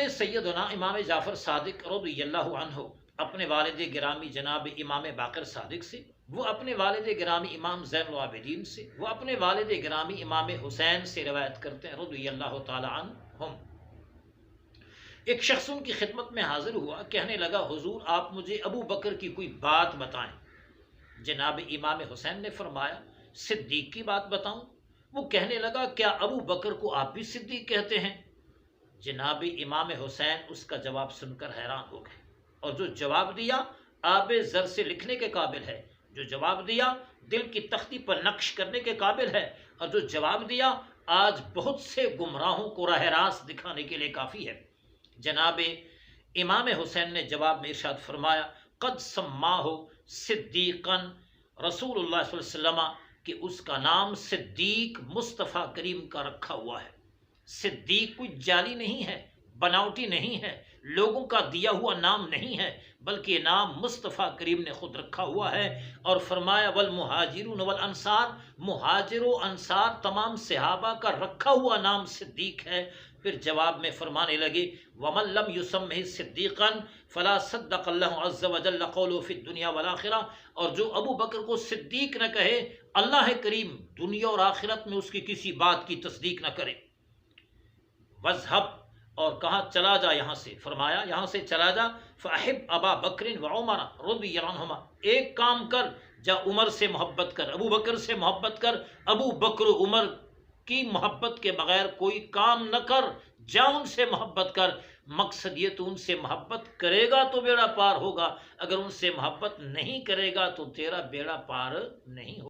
سیدنا امام جعفر صادق رضی اللہ عنہ اپنے والد گرامی جناب امام باقر صادق سے، وہ اپنے والد گرامی امام زین العابدین سے، وہ اپنے والد گرامی امام حسین سے روایت کرتے ہیں رضی اللہ تعالی عنہم۔ ایک شخص ان کی خدمت میں حاضر ہوا، کہنے لگا حضور آپ مجھے ابو بکر کی کوئی بات بتائیں۔ جناب امام حسین نے فرمایا صدیق کی بات بتاؤں؟ وہ کہنے لگا کیا ابو بکر کو آپ بھی صدیق کہتے ہیں؟ جناب امام حسین اس کا جواب سن کر حیران ہو گئے، اور جو جواب دیا آب زر سے لکھنے کے قابل ہے، جو جواب دیا دل کی تختی پر نقش کرنے کے قابل ہے، اور جو جواب دیا آج بہت سے گمراہوں کو راہ راست دکھانے کے لیے کافی ہے۔ جناب امام حسین نے جواب میں ارشاد فرمایا قد سماہ صدیقا رسول اللہ صلی اللہ علیہ وسلم، کہ اس کا نام صدیق مصطفیٰ کریم کا رکھا ہوا ہے۔ صدیق کوئی جعلی نہیں ہے، بناوٹی نہیں ہے، لوگوں کا دیا ہوا نام نہیں ہے، بلکہ یہ نام مصطفیٰ کریم نے خود رکھا ہوا ہے۔ اور فرمایا والمہاجرون والانصار، مہاجر و انصار تمام صحابہ کا رکھا ہوا نام صدیق ہے۔ پھر جواب میں فرمانے لگے ومن لم یسمہ صدیقا فلا صدق اللہ عز وجل قولہ فی الدنیا والآخرہ، اور جو ابو بکر کو صدیق نہ کہے اللہ کریم دنیا اور آخرت میں اس کی کسی بات کی تصدیق نہ کرے۔ وذهب، اور کہا چلا جا یہاں سے، فرمایا یہاں سے چلا جا، فاحب ابا بکر و عمر رضی اللہ عنہما، ایک کام کر جا عمر سے محبت کر، ابو بکر سے محبت کر، ابو بکر عمر کی محبت کے بغیر کوئی کام نہ کر، جا ان سے محبت کر۔ مقصد یہ تو ان سے محبت کرے گا تو بیڑا پار ہوگا، اگر ان سے محبت نہیں کرے گا تو تیرا بیڑا پار نہیں ہوگا۔